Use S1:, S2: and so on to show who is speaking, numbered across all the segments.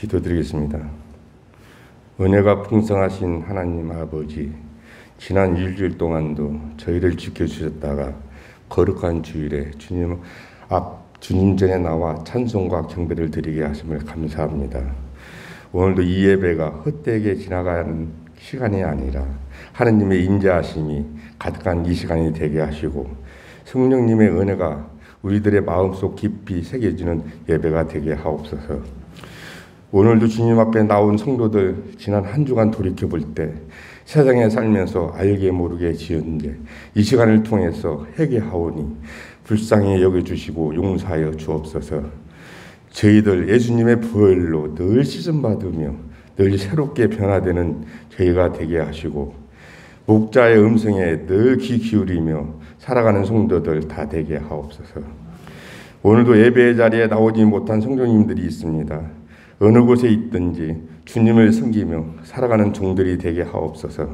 S1: 기도드리겠습니다. 은혜가 풍성하신 하나님 아버지, 지난 일주일 동안도 저희를 지켜주셨다가 거룩한 주일에 주님 전에 나와 찬송과 경배를 드리게 하심을 감사합니다. 오늘도 이 예배가 헛되게 지나가는 시간이 아니라 하느님의 인자하심이 가득한 이 시간이 되게 하시고 성령님의 은혜가 우리들의 마음속 깊이 새겨지는 예배가 되게 하옵소서. 오늘도 주님 앞에 나온 성도들 지난 한 주간 돌이켜볼 때 세상에 살면서 알게 모르게 지은 죄, 이 시간을 통해서 회개하오니 불쌍히 여겨주시고 용서하여 주옵소서. 저희들 예수님의 부활로 늘 씻음받으며 늘 새롭게 변화되는 저희가 되게 하시고 목자의 음성에 늘 귀 기울이며 살아가는 성도들 다 되게 하옵소서. 오늘도 예배의 자리에 나오지 못한 성도님들이 있습니다. 어느 곳에 있든지 주님을 섬기며 살아가는 종들이 되게 하옵소서.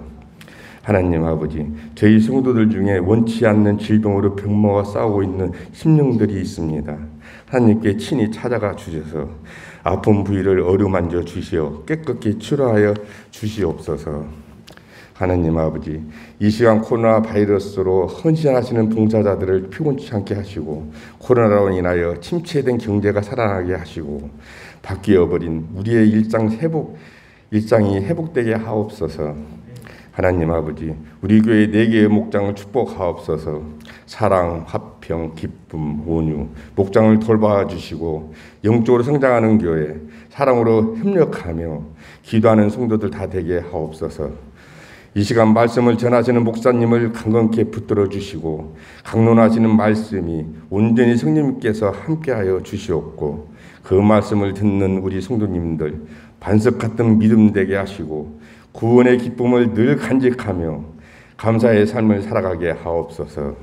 S1: 하나님 아버지, 저희 성도들 중에 원치 않는 질병으로 병마와 싸우고 있는 심령들이 있습니다. 하나님께 친히 찾아가 주셔서 아픈 부위를 어루만져 주시어 깨끗이 치료하여 주시옵소서. 하나님 아버지, 이 시간 코로나 바이러스로 헌신하시는 봉사자들을 피곤치 않게 하시고 코로나로 인하여 침체된 경제가 살아나게 하시고 바뀌어버린 우리의 일상이 회복되게 하옵소서. 하나님 아버지, 우리 교회 4개의 목장을 축복하옵소서. 사랑, 화평, 기쁨, 온유, 목장을 돌봐주시고 영적으로 성장하는 교회, 사랑으로 협력하며 기도하는 성도들 다 되게 하옵소서. 이 시간 말씀을 전하시는 목사님을 강건케 붙들어 주시고 강론하시는 말씀이 온전히 성령님께서 함께하여 주시옵고 그 말씀을 듣는 우리 성도님들 반석 같은 믿음 되게 하시고 구원의 기쁨을 늘 간직하며 감사의 삶을 살아가게 하옵소서.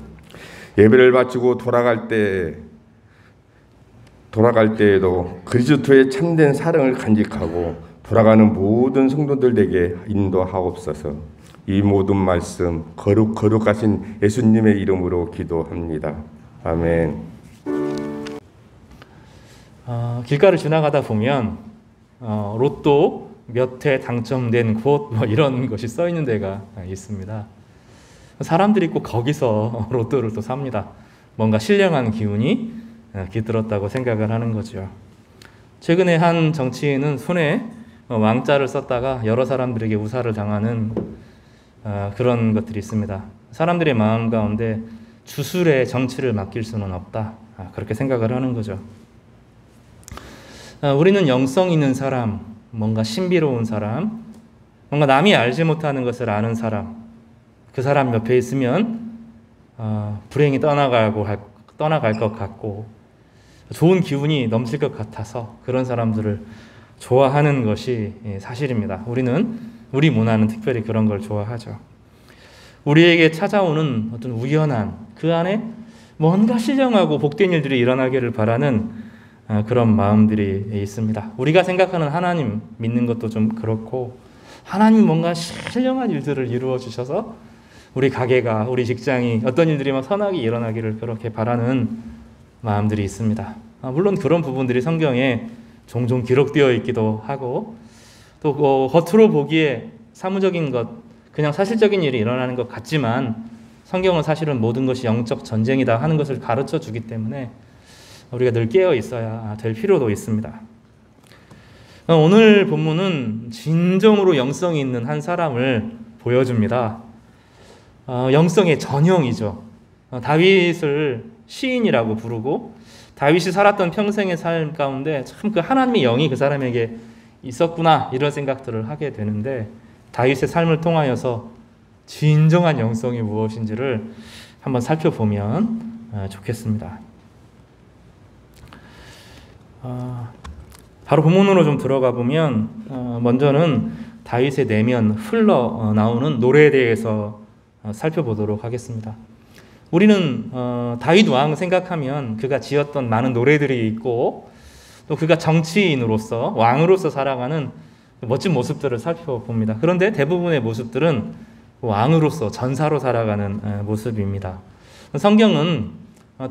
S1: 예배를 바치고 돌아갈 때에도 그리스도의 참된 사랑을 간직하고 돌아가는 모든 성도들에게 인도하옵소서. 이 모든 말씀 거룩하신 예수님의 이름으로 기도합니다. 아멘.
S2: 길가를 지나가다 보면 로또 몇 회 당첨된 곳 이런 것이 써 있는 데가 있습니다. 사람들이 꼭 거기서 로또를 또 삽니다. 뭔가 신령한 기운이 깃들었다고 생각을 하는 거죠. 최근에 한 정치인은 손에 왕자를 썼다가 여러 사람들에게 우사를 당하는 그런 것들이 있습니다. 사람들의 마음 가운데 주술의 정치를 맡길 수는 없다. 그렇게 생각을 하는 거죠. 우리는 영성 있는 사람, 뭔가 신비로운 사람, 뭔가 남이 알지 못하는 것을 아는 사람, 그 사람 옆에 있으면 불행이 떠나갈 것 같고 좋은 기운이 넘칠 것 같아서 그런 사람들을 좋아하는 것이 사실입니다. 우리 문화는 특별히 그런 걸 좋아하죠. 우리에게 찾아오는 어떤 우연한 그 안에 뭔가 신령하고 복된 일들이 일어나기를 바라는 그런 마음들이 있습니다. 우리가 생각하는 하나님 믿는 것도 좀 그렇고 하나님 뭔가 신령한 일들을 이루어 주셔서 우리 가게가 우리 직장이 어떤 일들이 막 선하게 일어나기를 그렇게 바라는 마음들이 있습니다. 물론 그런 부분들이 성경에 종종 기록되어 있기도 하고 또 겉으로 보기에 사무적인 것, 그냥 사실적인 일이 일어나는 것 같지만 성경은 사실은 모든 것이 영적 전쟁이다 하는 것을 가르쳐 주기 때문에 우리가 늘 깨어 있어야 될 필요도 있습니다. 오늘 본문은 진정으로 영성이 있는 한 사람을 보여줍니다. 영성의 전형이죠. 다윗을 시인이라고 부르고 다윗이 살았던 평생의 삶 가운데 참 그 하나님의 영이 그 사람에게 있었구나 이런 생각들을 하게 되는데 다윗의 삶을 통하여서 진정한 영성이 무엇인지를 한번 살펴보면 좋겠습니다. 바로 본문으로 좀 들어가 보면 먼저는 다윗의 내면 흘러나오는 노래에 대해서 살펴보도록 하겠습니다. 우리는 다윗 왕 생각하면 그가 지었던 많은 노래들이 있고 또 그가 정치인으로서 왕으로서 살아가는 멋진 모습들을 살펴봅니다. 그런데 대부분의 모습들은 왕으로서 전사로 살아가는 모습입니다. 성경은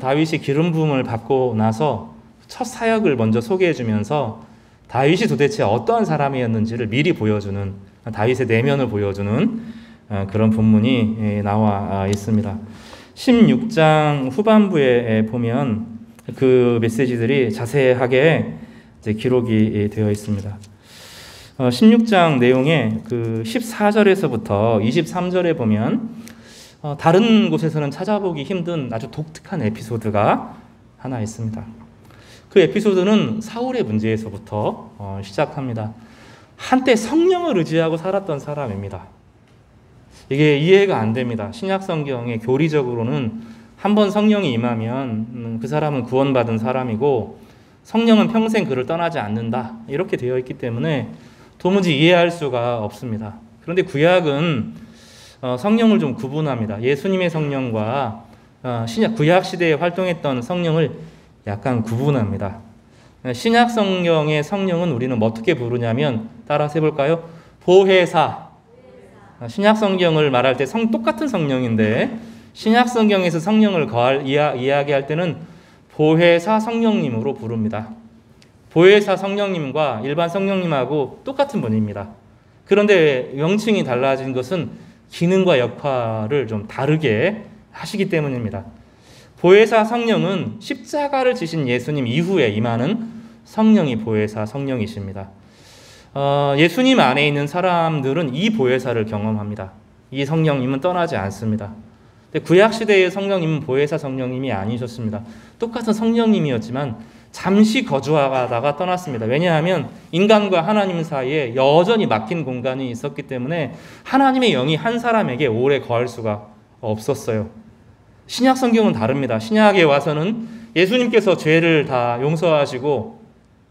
S2: 다윗이 기름 부음을 받고 나서 첫 사역을 먼저 소개해 주면서 다윗이 도대체 어떠한 사람이었는지를 미리 보여주는, 다윗의 내면을 보여주는 그런 본문이 나와 있습니다. 16장 후반부에 보면 그 메시지들이 자세하게 이제 기록이 되어 있습니다. 16장 내용에 그 14절에서부터 23절에 보면 다른 곳에서는 찾아보기 힘든 아주 독특한 에피소드가 하나 있습니다. 그 에피소드는 사울의 문제에서부터 시작합니다. 한때 성령을 의지하고 살았던 사람입니다. 이게 이해가 안 됩니다. 신약 성경에 교리적으로는 한번 성령이 임하면 그 사람은 구원받은 사람이고 성령은 평생 그를 떠나지 않는다. 이렇게 되어 있기 때문에 도무지 이해할 수가 없습니다. 그런데 구약은 성령을 좀 구분합니다. 예수님의 성령과 구약 시대에 활동했던 성령을 약간 구분합니다. 신약 성경의 성령은 우리는 어떻게 부르냐면 따라서 해볼까요? 보혜사. 신약 성경을 말할 때 똑같은 성령인데 신약 성경에서 성령을 이야기할 때는 보혜사 성령님으로 부릅니다. 보혜사 성령님과 일반 성령님하고 똑같은 분입니다. 그런데 명칭이 달라진 것은 기능과 역할을 좀 다르게 하시기 때문입니다. 보혜사 성령은 십자가를 지신 예수님 이후에 임하는 성령이 보혜사 성령이십니다. 예수님 안에 있는 사람들은 이 보혜사를 경험합니다. 이 성령님은 떠나지 않습니다. 근데 구약시대의 성령님은 보혜사 성령님이 아니셨습니다. 똑같은 성령님이었지만 잠시 거주하다가 떠났습니다. 왜냐하면 인간과 하나님 사이에 여전히 막힌 공간이 있었기 때문에 하나님의 영이 한 사람에게 오래 거할 수가 없었어요. 신약 성경은 다릅니다. 신약에 와서는 예수님께서 죄를 다 용서하시고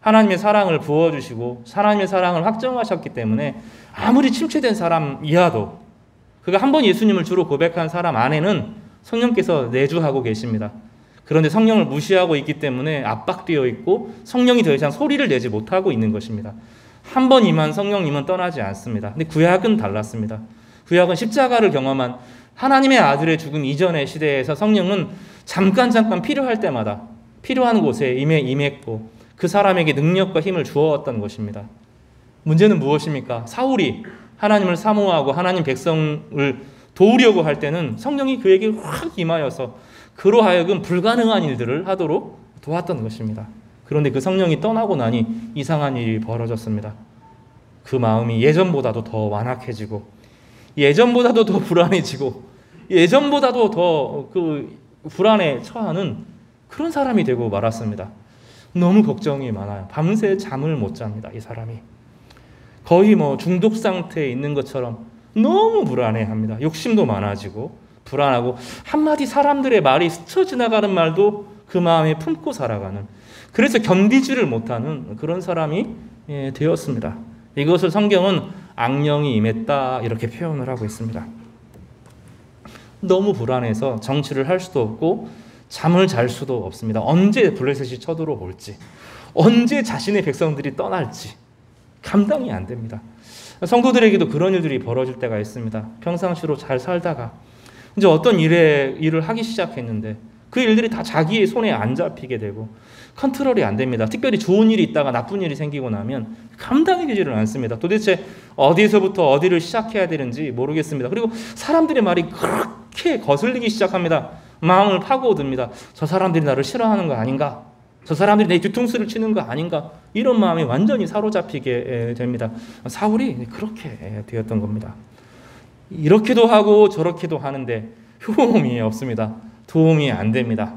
S2: 하나님의 사랑을 부어주시고 하나님의 사랑을 확정하셨기 때문에 아무리 침체된 사람 이하도 그가 한 번 예수님을 주로 고백한 사람 안에는 성령께서 내주하고 계십니다. 그런데 성령을 무시하고 있기 때문에 압박되어 있고 성령이 더 이상 소리를 내지 못하고 있는 것입니다. 한 번 임한 성령님은 떠나지 않습니다. 근데 구약은 달랐습니다. 구약은 십자가를 경험한 하나님의 아들의 죽음 이전의 시대에서 성령은 잠깐 필요할 때마다 필요한 곳에 임했고 그 사람에게 능력과 힘을 주었던 것입니다. 문제는 무엇입니까? 사울이 하나님을 사모하고 하나님 백성을 도우려고 할 때는 성령이 그에게 확 임하여서 그로 하여금 불가능한 일들을 하도록 도왔던 것입니다. 그런데 그 성령이 떠나고 나니 이상한 일이 벌어졌습니다. 그 마음이 예전보다도 더 완악해지고 예전보다도 더 불안해지고 예전보다도 더 그 불안에 처하는 그런 사람이 되고 말았습니다. 너무 걱정이 많아요. 밤새 잠을 못 잡니다. 이 사람이 거의 중독 상태에 있는 것처럼 너무 불안해합니다. 욕심도 많아지고 불안하고 한마디 사람들의 말이 스쳐 지나가는 말도 그 마음에 품고 살아가는, 그래서 견디지를 못하는 그런 사람이 되었습니다. 이것을 성경은 악령이 임했다 이렇게 표현을 하고 있습니다. 너무 불안해서 정치를 할 수도 없고 잠을 잘 수도 없습니다. 언제 블레셋이 쳐들어올지, 언제 자신의 백성들이 떠날지 감당이 안 됩니다. 성도들에게도 그런 일들이 벌어질 때가 있습니다. 평상시로 잘 살다가 이제 어떤 일을 하기 시작했는데 그 일들이 다 자기의 손에 안 잡히게 되고 컨트롤이 안 됩니다. 특별히 좋은 일이 있다가 나쁜 일이 생기고 나면 감당이 되지를 않습니다. 도대체 어디서부터 어디를 시작해야 되는지 모르겠습니다. 그리고 사람들의 말이 그렇게 거슬리기 시작합니다. 마음을 파고듭니다. 저 사람들이 나를 싫어하는 거 아닌가? 저 사람들이 내 뒤통수를 치는 거 아닌가? 이런 마음이 완전히 사로잡히게 됩니다. 사울이 그렇게 되었던 겁니다. 이렇게도 하고 저렇게도 하는데 효험이 없습니다. 도움이 안 됩니다.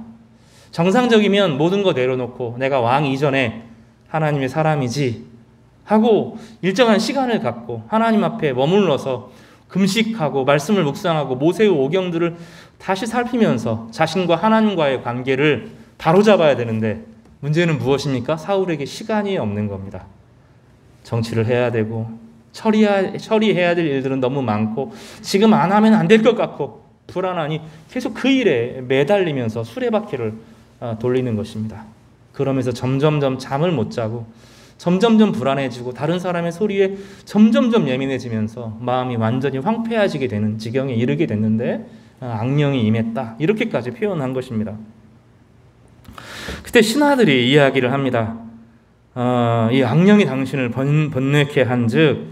S2: 정상적이면 모든 거 내려놓고 내가 왕 이전에 하나님의 사람이지 하고 일정한 시간을 갖고 하나님 앞에 머물러서 금식하고 말씀을 묵상하고 모세의 오경들을 다시 살피면서 자신과 하나님과의 관계를 바로잡아야 되는데 문제는 무엇입니까? 사울에게 시간이 없는 겁니다. 정치를 해야 되고 처리해야 될 일들은 너무 많고 지금 안 하면 안 될 것 같고 불안하니 계속 그 일에 매달리면서 수레바퀴를 돌리는 것입니다. 그러면서 점점점 잠을 못 자고 점점점 불안해지고 다른 사람의 소리에 점점점 예민해지면서 마음이 완전히 황폐해지게 되는 지경에 이르게 됐는데 악령이 임했다 이렇게까지 표현한 것입니다. 그때 신하들이 이야기를 합니다. 이 악령이 당신을 번뇌케 한즉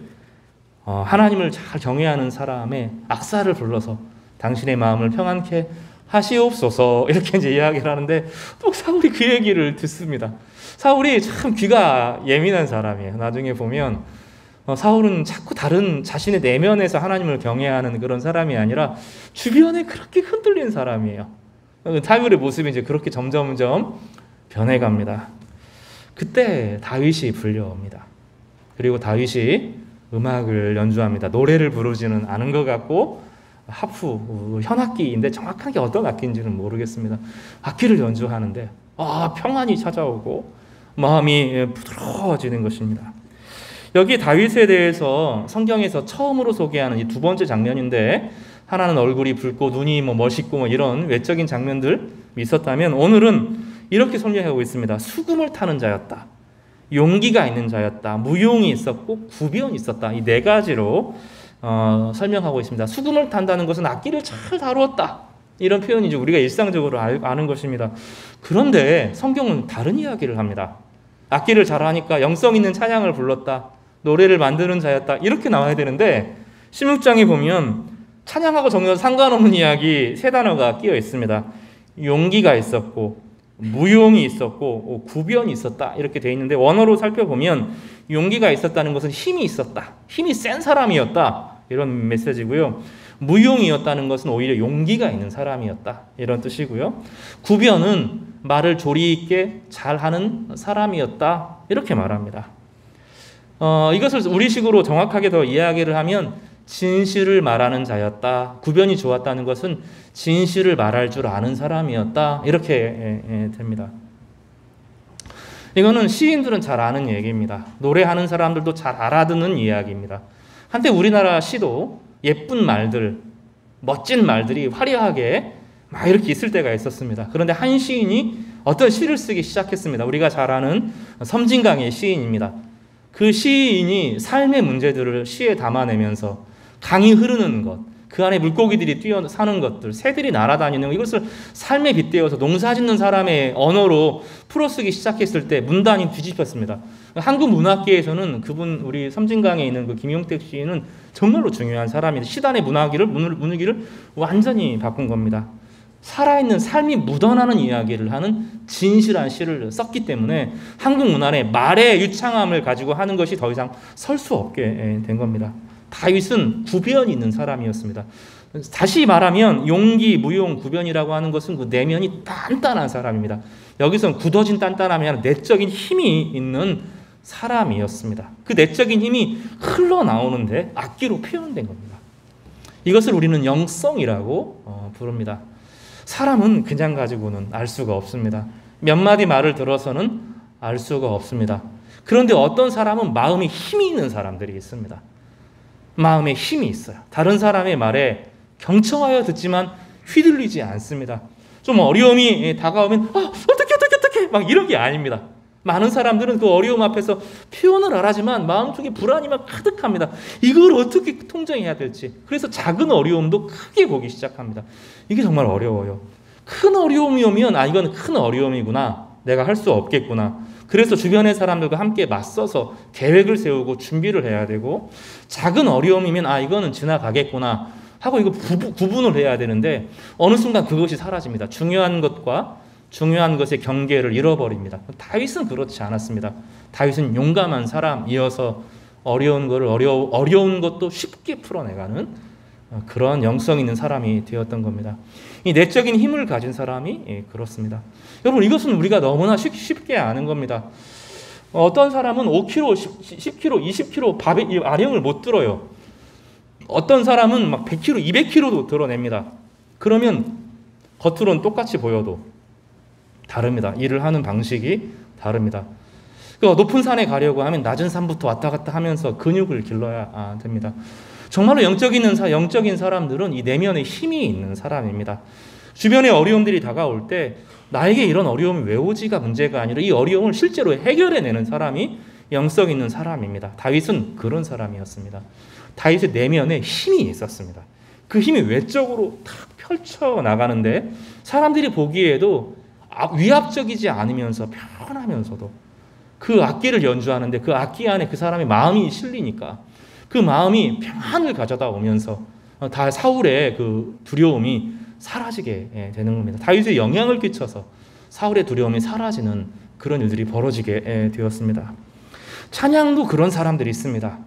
S2: 하나님을 잘 경외하는 사람의 악사를 불러서 당신의 마음을 평안케 하시옵소서 이렇게 이제 이야기를 하는데 또 사울이 그 얘기를 듣습니다. 사울이 참 귀가 예민한 사람이에요. 나중에 보면 사울은 자꾸 다른 자신의 내면에서 하나님을 경외하는 그런 사람이 아니라 주변에 그렇게 흔들린 사람이에요. 사울의 모습이 이제 그렇게 점점점 변해갑니다. 그때 다윗이 불려옵니다. 그리고 다윗이 음악을 연주합니다. 노래를 부르지는 않은 것 같고 하프, 현악기인데 정확하게 어떤 악기인지는 모르겠습니다. 악기를 연주하는데 평안이 찾아오고 마음이 부드러워지는 것입니다. 여기 다윗에 대해서 성경에서 처음으로 소개하는 이 두 번째 장면인데 하나는 얼굴이 붉고 눈이 멋있고 이런 외적인 장면들이 있었다면 오늘은 이렇게 설명하고 있습니다. 수금을 타는 자였다. 용기가 있는 자였다. 무용이 있었고 구변이 있었다. 이 네 가지로 설명하고 있습니다. 수금을 탄다는 것은 악기를 잘 다루었다. 이런 표현이지 우리가 일상적으로 아는 것입니다. 그런데 성경은 다른 이야기를 합니다. 악기를 잘하니까 영성 있는 찬양을 불렀다. 노래를 만드는 자였다. 이렇게 나와야 되는데 16장에 보면 찬양하고 전혀 상관없는 이야기 세 단어가 끼어 있습니다. 용기가 있었고 무용이 있었고 구변이 있었다. 이렇게 되어 있는데 원어로 살펴보면 용기가 있었다는 것은 힘이 있었다. 힘이 센 사람이었다. 이런 메시지고요. 무용이었다는 것은 오히려 용기가 있는 사람이었다. 이런 뜻이고요. 구변은 말을 조리 있게 잘하는 사람이었다. 이렇게 말합니다. 이것을 우리식으로 정확하게 더 이야기를 하면 진실을 말하는 자였다. 구변이 좋았다는 것은 진실을 말할 줄 아는 사람이었다. 이렇게 됩니다. 이거는 시인들은 잘 아는 얘기입니다. 노래하는 사람들도 잘 알아듣는 이야기입니다. 한때 우리나라 시도 예쁜 말들, 멋진 말들이 화려하게 막 이렇게 있을 때가 있었습니다. 그런데 한 시인이 어떤 시를 쓰기 시작했습니다. 우리가 잘 아는 섬진강의 시인입니다. 그 시인이 삶의 문제들을 시에 담아내면서 강이 흐르는 것, 그 안에 물고기들이 뛰어 사는 것들, 새들이 날아다니는 것, 이것을 삶에 빗대어서 농사 짓는 사람의 언어로 풀어쓰기 시작했을 때 문단이 뒤집혔습니다. 한국 문학계에서는 그분 우리 섬진강에 있는 그 김용택 시인은 정말로 중요한 사람인데 시단의 분위기를 완전히 바꾼 겁니다. 살아있는 삶이 묻어나는 이야기를 하는 진실한 시를 썼기 때문에 한국 문학의 말의 유창함을 가지고 하는 것이 더 이상 설 수 없게 된 겁니다. 다윗은 구변이 있는 사람이었습니다. 다시 말하면 용기, 무용, 구변이라고 하는 것은 그 내면이 단단한 사람입니다. 여기서는 굳어진 단단함이 아니라 내적인 힘이 있는 사람이었습니다. 그 내적인 힘이 흘러나오는데 악기로 표현된 겁니다. 이것을 우리는 영성이라고 부릅니다. 사람은 그냥 가지고는 알 수가 없습니다. 몇 마디 말을 들어서는 알 수가 없습니다. 그런데 어떤 사람은 마음에 힘이 있는 사람들이 있습니다. 마음에 힘이 있어요. 다른 사람의 말에 경청하여 듣지만 휘둘리지 않습니다. 좀 어려움이 다가오면 어떻게 막 이런 게 아닙니다. 많은 사람들은 그 어려움 앞에서 표현을 안 하지만 마음속에 불안이만 가득합니다. 이걸 어떻게 통정해야 될지. 그래서 작은 어려움도 크게 보기 시작합니다. 이게 정말 어려워요. 큰 어려움이 오면 이건 큰 어려움이구나. 내가 할 수 없겠구나. 그래서 주변의 사람들과 함께 맞서서 계획을 세우고 준비를 해야 되고 작은 어려움이면 이거는 지나가겠구나 하고 이거 구분을 해야 되는데 어느 순간 그것이 사라집니다. 중요한 것의 경계를 잃어버립니다. 다윗은 그렇지 않았습니다. 다윗은 용감한 사람이어서 어려운 것도 쉽게 풀어내가는 그런 영성 있는 사람이 되었던 겁니다. 이 내적인 힘을 가진 사람이 그렇습니다. 여러분 이것은 우리가 너무나 쉽게 아는 겁니다. 어떤 사람은 5kg, 10kg, 20kg 밥에 아령을 못 들어요. 어떤 사람은 막 100kg, 200kg도 들어냅니다. 그러면 겉으로는 똑같이 보여도 다릅니다. 일을 하는 방식이 다릅니다. 높은 산에 가려고 하면 낮은 산부터 왔다 갔다 하면서 근육을 길러야 됩니다. 정말로 영적인 사람들은 이 내면에 힘이 있는 사람입니다. 주변에 어려움들이 다가올 때 나에게 이런 어려움이 왜 오지가 문제가 아니라 이 어려움을 실제로 해결해내는 사람이 영성 있는 사람입니다. 다윗은 그런 사람이었습니다. 다윗의 내면에 힘이 있었습니다. 그 힘이 외적으로 탁 펼쳐나가는데 사람들이 보기에도 위압적이지 않으면서 편하면서도 그 악기를 연주하는데 그 악기 안에 그 사람의 마음이 실리니까 그 마음이 평안을 가져다 오면서 다 사울의 그 두려움이 사라지게 되는 겁니다. 다윗에 영향을 끼쳐서 사울의 두려움이 사라지는 그런 일들이 벌어지게 되었습니다. 찬양도 그런 사람들이 있습니다.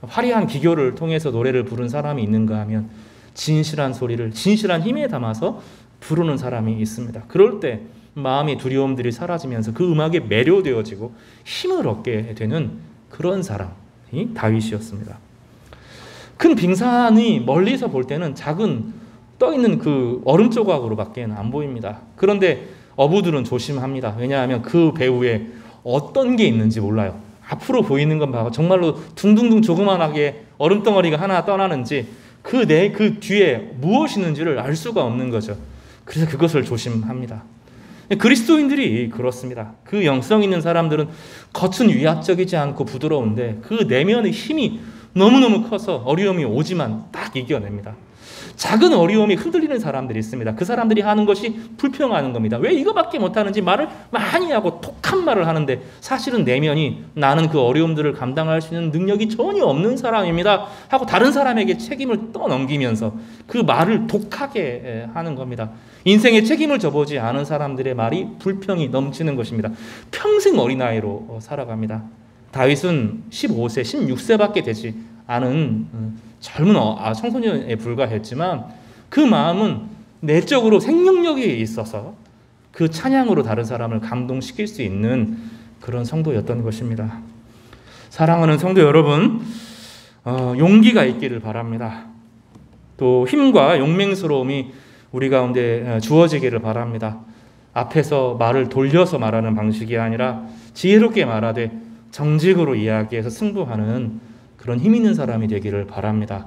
S2: 화려한 기교를 통해서 노래를 부른 사람이 있는가 하면 진실한 소리를 진실한 힘에 담아서 부르는 사람이 있습니다. 그럴 때 마음의 두려움들이 사라지면서 그 음악에 매료되어지고 힘을 얻게 되는 그런 사람이 다윗이었습니다. 큰 빙산이 멀리서 볼 때는 작은 떠있는 그 얼음 조각으로밖에 안 보입니다. 그런데 어부들은 조심합니다. 왜냐하면 그 배후에 어떤 게 있는지 몰라요. 앞으로 보이는 건 봐도 정말로 둥둥둥 조그만하게 얼음덩어리가 하나 떠나는지 그 뒤에 무엇이 있는지를 알 수가 없는 거죠. 그래서 그것을 조심합니다. 그리스도인들이 그렇습니다. 그 영성 있는 사람들은 겉은 위압적이지 않고 부드러운데 그 내면의 힘이 너무너무 커서 어려움이 오지만 딱 이겨냅니다. 작은 어려움이 흔들리는 사람들이 있습니다. 그 사람들이 하는 것이 불평하는 겁니다. 왜 이거밖에 못하는지 말을 많이 하고 톡한 말을 하는데 사실은 내면이 나는 그 어려움들을 감당할 수 있는 능력이 전혀 없는 사람입니다 하고 다른 사람에게 책임을 떠넘기면서 그 말을 독하게 하는 겁니다. 인생에 책임을 져보지 않은 사람들의 말이 불평이 넘치는 것입니다. 평생 어린아이로 살아갑니다. 다윗은 15세, 16세밖에 되지 않은 젊은 청소년에 불과했지만 그 마음은 내적으로 생명력이 있어서 그 찬양으로 다른 사람을 감동시킬 수 있는 그런 성도였던 것입니다. 사랑하는 성도 여러분, 용기가 있기를 바랍니다. 또 힘과 용맹스러움이 우리 가운데 주어지기를 바랍니다. 앞에서 말을 돌려서 말하는 방식이 아니라 지혜롭게 말하되 정직으로 이야기해서 승부하는 그런 힘 있는 사람이 되기를 바랍니다.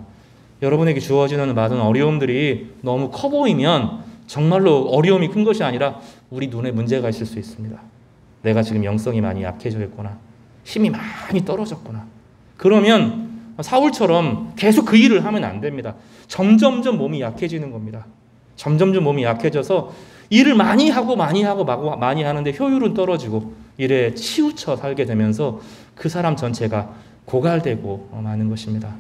S2: 여러분에게 주어지는 많은 어려움들이 너무 커 보이면 정말로 어려움이 큰 것이 아니라 우리 눈에 문제가 있을 수 있습니다. 내가 지금 영성이 많이 약해져 있구나. 힘이 많이 떨어졌구나. 그러면 사울처럼 계속 그 일을 하면 안 됩니다. 점점점 몸이 약해지는 겁니다. 점점점 몸이 약해져서 일을 많이 하는데 효율은 떨어지고 일에 치우쳐 살게 되면서 그 사람 전체가 고갈되고 마는 것입니다.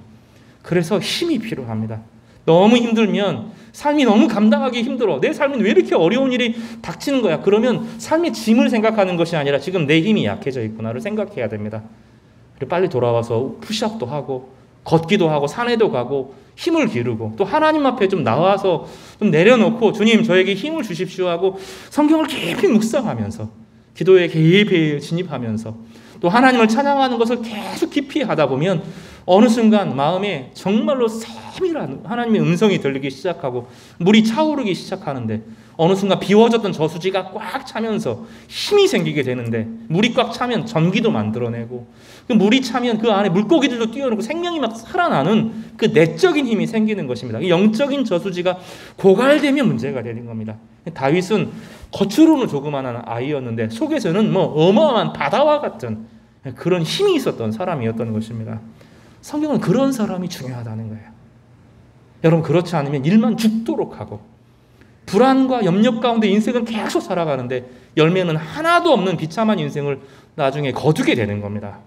S2: 그래서 힘이 필요합니다. 너무 힘들면 삶이 너무 감당하기 힘들어. 내 삶은 왜 이렇게 어려운 일이 닥치는 거야? 그러면 삶의 짐을 생각하는 것이 아니라 지금 내 힘이 약해져 있구나를 생각해야 됩니다. 그리고 빨리 돌아와서 푸시업도 하고 걷기도 하고 산에도 가고 힘을 기르고 또 하나님 앞에 좀 나와서 좀 내려놓고 주님 저에게 힘을 주십시오 하고 성경을 깊이 묵상하면서 기도에 깊이 진입하면서 또 하나님을 찬양하는 것을 계속 깊이 하다 보면 어느 순간 마음에 정말로 세밀한 하나님의 음성이 들리기 시작하고 물이 차오르기 시작하는데 어느 순간 비워졌던 저수지가 꽉 차면서 힘이 생기게 되는데 물이 꽉 차면 전기도 만들어내고 그 물이 차면 그 안에 물고기들도 뛰어오르고 생명이 막 살아나는 그 내적인 힘이 생기는 것입니다. 영적인 저수지가 고갈되면 문제가 되는 겁니다. 다윗은 겉으로는 조그마한 아이였는데 속에서는 어마어마한 바다와 같은 그런 힘이 있었던 사람이었던 것입니다. 성경은 그런 사람이 중요하다는 거예요. 여러분 그렇지 않으면 일만 죽도록 하고 불안과 염려 가운데 인생은 계속 살아가는데 열매는 하나도 없는 비참한 인생을 나중에 거두게 되는 겁니다.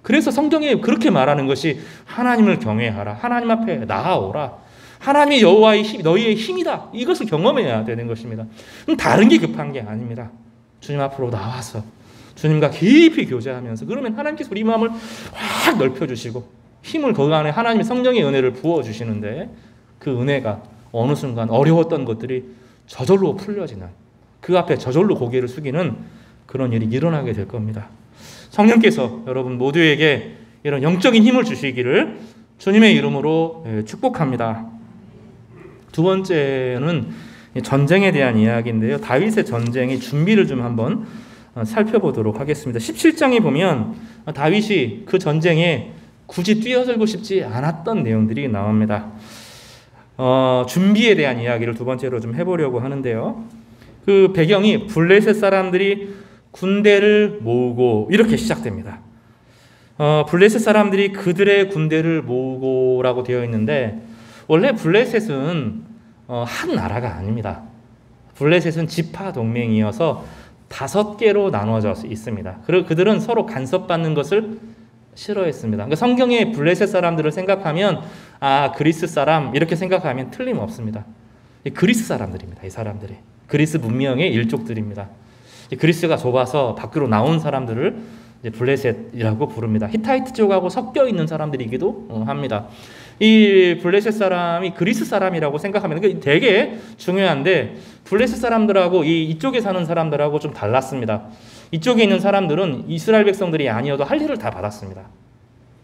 S2: 그래서 성경에 그렇게 말하는 것이 하나님을 경외하라. 하나님 앞에 나아오라. 하나님의 여호와의 힘, 너희의 힘이다. 이것을 경험해야 되는 것입니다. 다른 게 급한 게 아닙니다. 주님 앞으로 나와서 주님과 깊이 교제하면서 그러면 하나님께서 우리 마음을 확 넓혀주시고 힘을 그 안에 하나님의 성령의 은혜를 부어주시는데 그 은혜가 어느 순간 어려웠던 것들이 저절로 풀려지는 그 앞에 저절로 고개를 숙이는 그런 일이 일어나게 될 겁니다. 성령께서 여러분 모두에게 이런 영적인 힘을 주시기를 주님의 이름으로 축복합니다. 두 번째는 전쟁에 대한 이야기인데요. 다윗의 전쟁의 준비를 좀 한번 살펴보도록 하겠습니다. 17장에 보면 다윗이 그 전쟁에 굳이 뛰어들고 싶지 않았던 내용들이 나옵니다. 준비에 대한 이야기를 두 번째로 좀 해보려고 하는데요. 그 배경이 블레셋 사람들이 군대를 모으고 이렇게 시작됩니다. 블레셋 사람들이 그들의 군대를 모으고라고 되어 있는데 원래 블레셋은 한 나라가 아닙니다. 블레셋은 지파 동맹이어서 5개로 나누어져 있습니다. 그리고 그들은 서로 간섭받는 것을 싫어했습니다. 그러니까 성경의 블레셋 사람들을 생각하면 그리스 사람 이렇게 생각하면 틀림없습니다. 그리스 사람들입니다. 이 사람들이 그리스 문명의 일족들입니다. 그리스가 좁아서 밖으로 나온 사람들을 이제 블레셋이라고 부릅니다. 히타이트족하고 섞여 있는 사람들이기도 합니다. 이 블레셋 사람이 그리스 사람이라고 생각하면 그게 되게 중요한데 블레셋 사람들하고 이쪽에 사는 사람들하고 좀 달랐습니다. 이쪽에 있는 사람들은 이스라엘 백성들이 아니어도 할례를 다 받았습니다.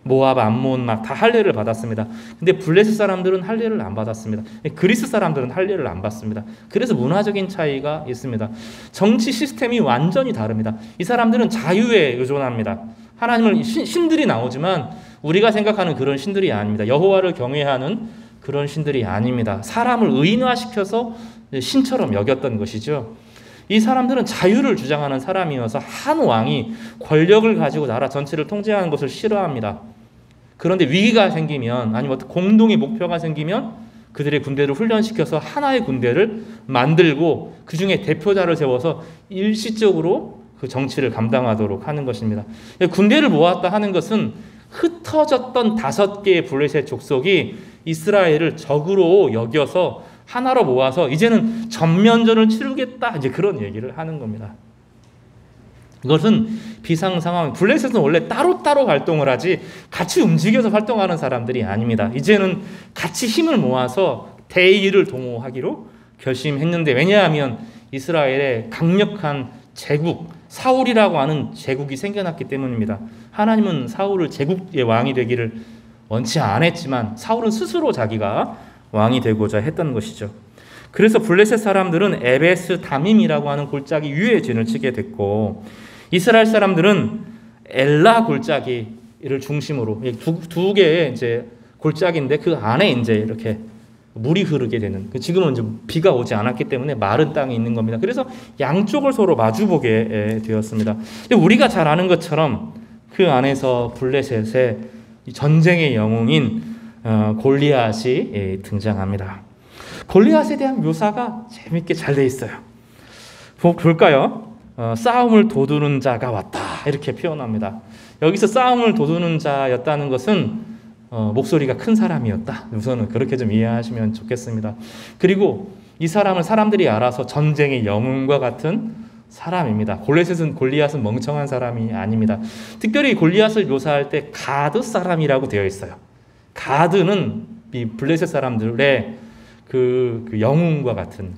S2: 모압, 암몬 막 다 할례를 받았습니다. 근데 블레셋 사람들은 할례를 안 받았습니다. 그리스 사람들은 할례를 안 받습니다. 그래서 문화적인 차이가 있습니다. 정치 시스템이 완전히 다릅니다. 이 사람들은 자유에 의존합니다. 하나님을 신들이 나오지만 우리가 생각하는 그런 신들이 아닙니다. 여호와를 경외하는 그런 신들이 아닙니다. 사람을 의인화시켜서 신처럼 여겼던 것이죠. 이 사람들은 자유를 주장하는 사람이어서 한 왕이 권력을 가지고 나라 전체를 통제하는 것을 싫어합니다. 그런데 위기가 생기면 아니면 공동의 목표가 생기면 그들의 군대를 훈련시켜서 하나의 군대를 만들고 그 중에 대표자를 세워서 일시적으로 그 정치를 감당하도록 하는 것입니다. 군대를 모았다 하는 것은 흩어졌던 5개의 블레셋 족속이 이스라엘을 적으로 여겨서 하나로 모아서 이제는 전면전을 치르겠다 이제 그런 얘기를 하는 겁니다. 이것은 비상 상황. 블레셋은 원래 따로따로 활동을 하지 같이 움직여서 활동하는 사람들이 아닙니다. 이제는 같이 힘을 모아서 대의를 도모하기로 결심했는데 왜냐하면 이스라엘에 강력한 제국 사울이라고 하는 제국이 생겨났기 때문입니다. 하나님은 사울을 제국의 왕이 되기를 원치 않았지만 사울은 스스로 자기가 왕이 되고자 했던 것이죠. 그래서 블레셋 사람들은 에베스 다밈이라고 하는 골짜기 위에 진을 치게 됐고 이스라엘 사람들은 엘라 골짜기를 중심으로 두 개의 이제 골짜기인데 그 안에 이제 이렇게 물이 흐르게 되는 지금은 이제 비가 오지 않았기 때문에 마른 땅이 있는 겁니다. 그래서 양쪽을 서로 마주보게 되었습니다. 근데 우리가 잘 아는 것처럼 그 안에서 블레셋의 전쟁의 영웅인 골리앗이 등장합니다. 골리앗에 대한 묘사가 재밌게 잘 돼 있어요. 볼까요? 싸움을 도두는 자가 왔다 이렇게 표현합니다. 여기서 싸움을 도두는 자였다는 것은 목소리가 큰 사람이었다. 우선은 그렇게 좀 이해하시면 좋겠습니다. 그리고 이 사람을 사람들이 알아서 전쟁의 영웅과 같은 사람입니다. 골리앗은 멍청한 사람이 아닙니다. 특별히 골리앗을 묘사할 때 가드 사람이라고 되어 있어요. 가드는 이 블레셋 사람들의 그 영웅과 같은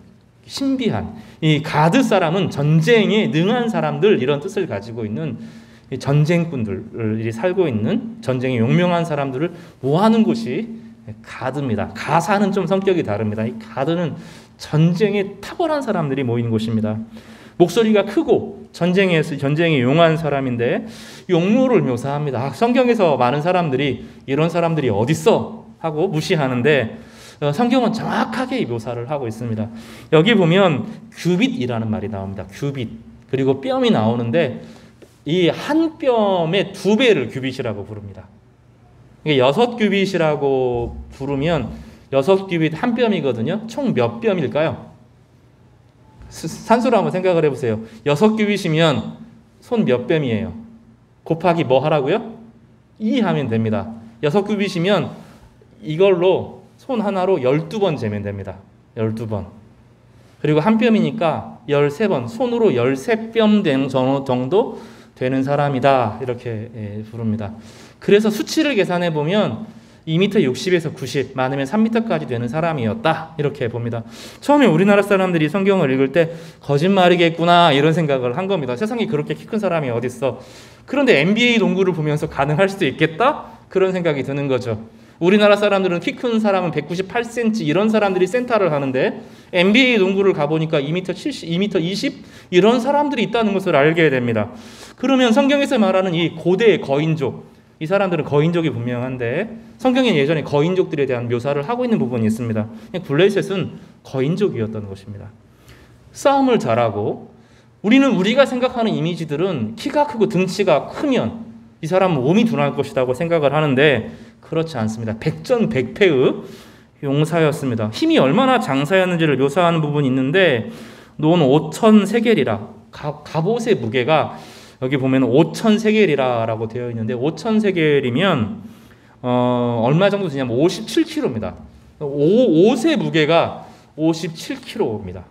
S2: 신비한 이 가드 사람은 전쟁에 능한 사람들 이런 뜻을 가지고 있는 전쟁꾼들이 살고 있는 전쟁에 용명한 사람들을 모아는 곳이 가드입니다. 가사는 좀 성격이 다릅니다. 이 가드는 전쟁에 탁월한 사람들이 모이는 곳입니다. 목소리가 크고 전쟁에 용한 사람인데 용모를 묘사합니다. 성경에서 많은 사람들이 이런 사람들이 어딨어 하고 무시하는데 성경은 정확하게 묘사를 하고 있습니다. 여기 보면 규빗이라는 말이 나옵니다. 규빗. 그리고 뼘이 나오는데 이 한 뼘의 2배를 규빗이라고 부릅니다. 6규빗이라고 부르면 6규빗 한 뼘이거든요. 총 몇 뼘일까요? 산수로 한번 생각을 해보세요. 6규빗이면 손 몇 뼘이에요? 곱하기 뭐 하라고요? 2 하면 됩니다. 6규빗이면 이걸로 손 하나로 12번 재면 됩니다. 12번. 그리고 한 뼘이니까 13번. 손으로 13뼘 정도 되는 사람이다. 이렇게 부릅니다. 그래서 수치를 계산해 보면 2m 60에서 90, 많으면 3m까지 되는 사람이었다. 이렇게 봅니다. 처음에 우리나라 사람들이 성경을 읽을 때 거짓말이겠구나 이런 생각을 한 겁니다. 세상에 그렇게 키 큰 사람이 어딨어. 그런데 NBA 농구를 보면서 가능할 수도 있겠다? 그런 생각이 드는 거죠. 우리나라 사람들은 키 큰 사람은 198cm 이런 사람들이 센터를 하는데 NBA 농구를 가보니까 2m 70, 2m 20 이런 사람들이 있다는 것을 알게 됩니다. 그러면 성경에서 말하는 이 고대의 거인족, 이 사람들은 거인족이 분명한데 성경에 예전에 거인족들에 대한 묘사를 하고 있는 부분이 있습니다. 블레셋은 거인족이었던 것입니다. 싸움을 잘하고 우리가 생각하는 이미지들은 키가 크고 등치가 크면 이 사람은 몸이 둔할 것이라고 생각을 하는데 그렇지 않습니다. 백전백패의 용사였습니다. 힘이 얼마나 장사였는지를 묘사하는 부분이 있는데 논 5,000세겔이라 갑옷의 무게가 여기 보면 5,000세겔이라고 되어 있는데 5,000세겔이면 얼마 정도 되냐면 57kg입니다. 옷의 무게가 57kg입니다.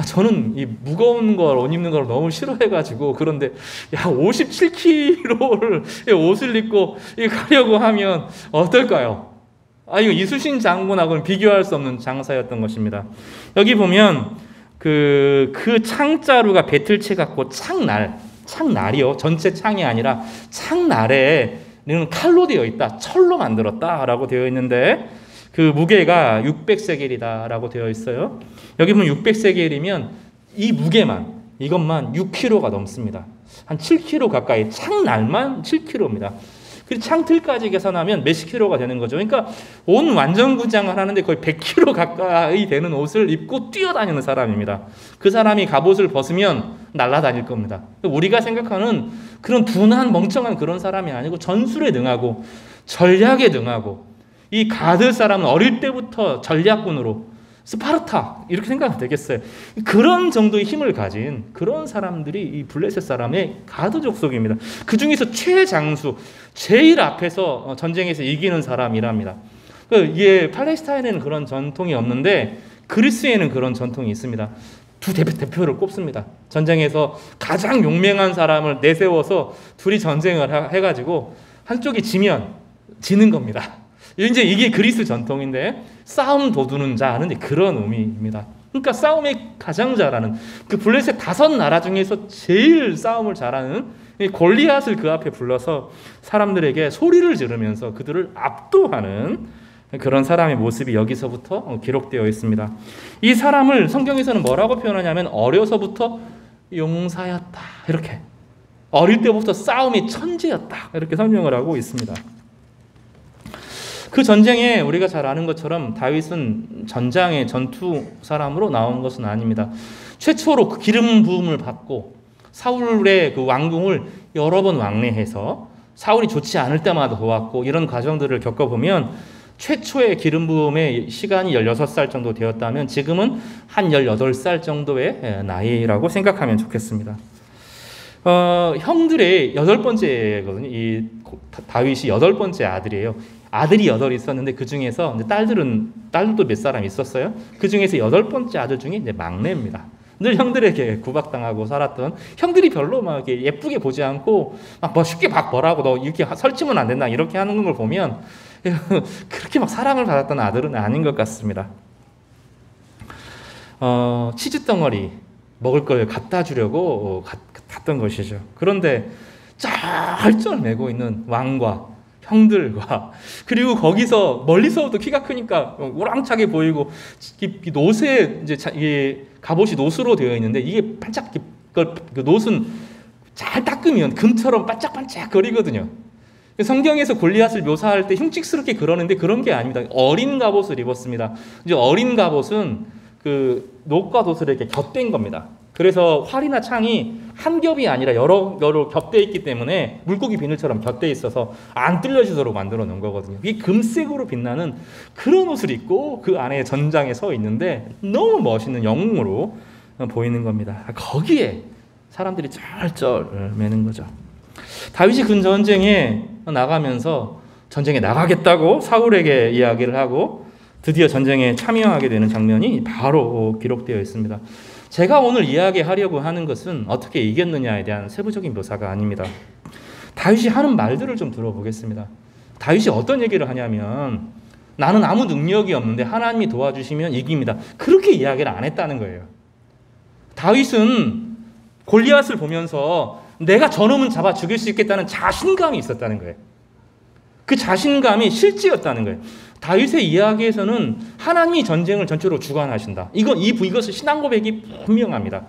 S2: 저는 이 무거운 걸 옷 입는 걸 너무 싫어해가지고 그런데 57kg를 옷을 입고 가려고 하면 어떨까요? 이거 이순신 장군하고는 비교할 수 없는 장사였던 것입니다. 여기 보면 그 창자루가 배틀채 같고 창날이요. 전체 창이 아니라 창날에는 칼로 되어 있다. 철로 만들었다라고 되어 있는데 그 무게가 600세겔이다라고 되어 있어요. 여기 보면 600세겔이면 이 무게만 이것만 6kg가 넘습니다. 한 7kg 가까이 창날만 7kg입니다. 그리고 창틀까지 계산하면 몇십 킬로가 되는 거죠. 그러니까 온 완전 구장을 하는데 거의 100kg 가까이 되는 옷을 입고 뛰어다니는 사람입니다. 그 사람이 갑옷을 벗으면 날아다닐 겁니다. 우리가 생각하는 그런 둔한 멍청한 그런 사람이 아니고 전술에 능하고 전략에 능하고 이 가드 사람은 어릴 때부터 전략군으로 스파르타 이렇게 생각하면 되겠어요. 그런 정도의 힘을 가진 그런 사람들이 이 블레셋 사람의 가드 족속입니다. 그 중에서 최장수, 제일 앞에서 전쟁에서 이기는 사람이랍니다. 이게 팔레스타인에는 그런 전통이 없는데 그리스에는 그런 전통이 있습니다. 두 대표를 꼽습니다. 전쟁에서 가장 용맹한 사람을 내세워서 둘이 전쟁을 해가지고 한쪽이 지면 지는 겁니다. 이제 이게 그리스 전통인데 싸움 도두는 자는 그런 의미입니다. 그러니까 싸움에 가장 잘하는 그 블레셋 5나라 중에서 제일 싸움을 잘하는 골리앗을 그 앞에 불러서 사람들에게 소리를 지르면서 그들을 압도하는 그런 사람의 모습이 여기서부터 기록되어 있습니다. 이 사람을 성경에서는 뭐라고 표현하냐면 어려서부터 용사였다 이렇게 어릴 때부터 싸움의 천재였다 이렇게 설명을 하고 있습니다. 그 전쟁에 우리가 잘 아는 것처럼 다윗은 전장의 전투 사람으로 나온 것은 아닙니다. 최초로 그 기름 부음을 받고 사울의 그 왕궁을 여러 번 왕래해서 사울이 좋지 않을 때마다 도왔고 이런 과정들을 겪어보면 최초의 기름 부음의 시간이 16살 정도 되었다면 지금은 한 18살 정도의 나이라고 생각하면 좋겠습니다. 형들의 8번째거든요. 이 다윗이 8번째 아들이에요. 아들이 8 있었는데 그 중에서 딸들도 몇 사람 있었어요. 그 중에서 8번째 아들 중에 이제 막내입니다. 늘 형들에게 구박당하고 살았던 형들이 별로 막 이렇게 예쁘게 보지 않고 막 뭐 쉽게 막 뭐라고 너 이렇게 설치면 안 된다 이렇게 하는 걸 보면 그렇게 막 사랑을 받았던 아들은 아닌 것 같습니다. 치즈 덩어리 먹을 걸 갖다 주려고 갔던 것이죠. 그런데 쩔쩔 매고 있는 왕과 형들과 그리고 거기서 멀리서부터 키가 크니까 우랑차게 보이고 노스에 이제 이게 갑옷이 노스로 되어 있는데 이게 반짝 그 노스는 잘 닦으면 금처럼 반짝반짝 거리거든요. 성경에서 골리앗을 묘사할 때 흉측스럽게 그러는데 그런 게 아닙니다. 어린 갑옷을 입었습니다. 이제 어린 갑옷은 그 녹과 돛을 이렇게 곁댄 겁니다. 그래서 활이나 창이 한 겹이 아니라 여러 겹대 있기 때문에 물고기 비늘처럼 곁대 있어서 안 뚫려지도록 만들어 놓은 거거든요. 이게 금색으로 빛나는 그런 옷을 입고 그 안에 전장에 서 있는데 너무 멋있는 영웅으로 보이는 겁니다. 거기에 사람들이 쩔쩔 매는 거죠. 다윗이 그 전쟁에 나가면서 전쟁에 나가겠다고 사울에게 이야기를 하고 드디어 전쟁에 참여하게 되는 장면이 바로 기록되어 있습니다. 제가 오늘 이야기하려고 하는 것은 어떻게 이겼느냐에 대한 세부적인 묘사가 아닙니다. 다윗이 하는 말들을 좀 들어보겠습니다. 다윗이 어떤 얘기를 하냐면 나는 아무 능력이 없는데 하나님이 도와주시면 이깁니다. 그렇게 이야기를 안 했다는 거예요. 다윗은 골리앗을 보면서 내가 저놈은 잡아 죽일 수 있겠다는 자신감이 있었다는 거예요. 그 자신감이 실제였다는 거예요. 다윗의 이야기에서는 하나님이 전쟁을 전체로 주관하신다. 이것은 신앙 고백이 분명합니다.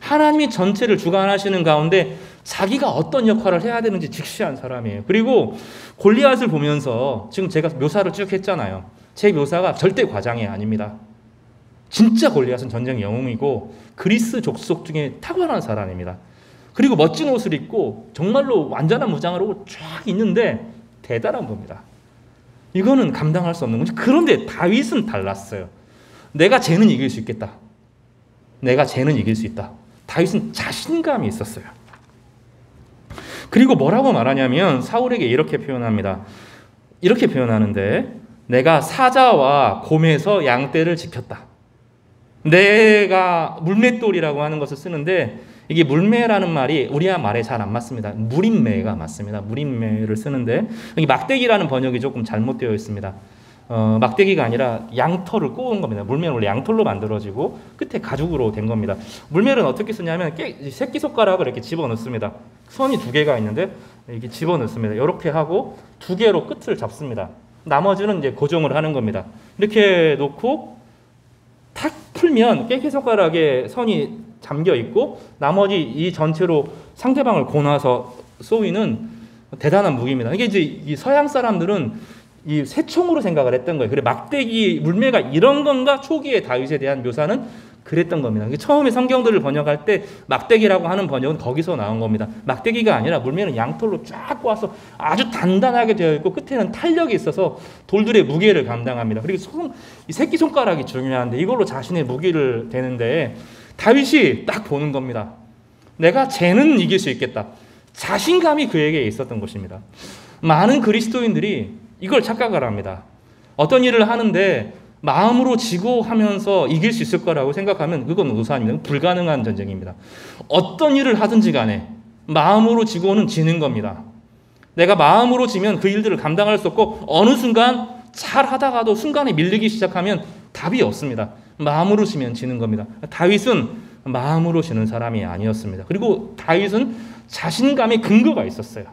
S2: 하나님이 전체를 주관하시는 가운데 자기가 어떤 역할을 해야 되는지 직시한 사람이에요. 그리고 골리앗을 보면서 지금 제가 묘사를 쭉 했잖아요. 제 묘사가 절대 과장이 아닙니다. 진짜 골리앗은 전쟁 영웅이고 그리스 족속 중에 탁월한 사람입니다. 그리고 멋진 옷을 입고 정말로 완전한 무장을 하고 쫙 있는데 대단한 겁니다. 이거는 감당할 수 없는 거죠. 그런데 다윗은 달랐어요. 내가 쟤는 이길 수 있겠다. 내가 쟤는 이길 수 있다. 다윗은 자신감이 있었어요. 그리고 뭐라고 말하냐면 사울에게 이렇게 표현합니다. 이렇게 표현하는데 내가 사자와 곰에서 양떼를 지켰다. 내가 물맷돌이라고 하는 것을 쓰는데 이게 물매라는 말이 우리와 말에 잘 안 맞습니다. 무림매가 맞습니다. 무림매를 쓰는데 여기 막대기라는 번역이 조금 잘못되어 있습니다. 막대기가 아니라 양털을 꼬은 겁니다. 물매는 원래 양털로 만들어지고 끝에 가죽으로 된 겁니다. 물매는 어떻게 쓰냐면 새끼손가락을 이렇게 집어넣습니다. 선이 두 개가 있는데 이렇게 집어넣습니다. 이렇게 하고 두 개로 끝을 잡습니다. 나머지는 이제 고정을 하는 겁니다. 이렇게 놓고 탁 풀면 새끼손가락에 선이 잠겨 있고 나머지 이 전체로 상대방을 고나서 쏘이는 대단한 무기입니다. 이게 이제 이 서양 사람들은 이 새총으로 생각을 했던 거예요. 그래 막대기 물매가 이런 건가 초기에 다윗에 대한 묘사는 그랬던 겁니다. 처음에 성경들을 번역할 때 막대기라고 하는 번역은 거기서 나온 겁니다. 막대기가 아니라 물매는 양털로 쫙 꼬아서 아주 단단하게 되어 있고 끝에는 탄력이 있어서 돌들의 무게를 감당합니다. 그리고 이 새끼손가락이 중요한데 이걸로 자신의 무기를 대는데 다윗이 딱 보는 겁니다. 내가 쟤는 이길 수 있겠다. 자신감이 그에게 있었던 것입니다. 많은 그리스도인들이 이걸 착각을 합니다. 어떤 일을 하는데 마음으로 지고 하면서 이길 수 있을 거라고 생각하면 그건 우산입니다. 불가능한 전쟁입니다. 어떤 일을 하든지 간에 마음으로 지고는 지는 겁니다. 내가 마음으로 지면 그 일들을 감당할 수 없고 어느 순간 잘 하다가도 순간에 밀리기 시작하면 답이 없습니다. 마음으로 지면 지는 겁니다. 다윗은 마음으로 지는 사람이 아니었습니다. 그리고 다윗은 자신감의 근거가 있었어요.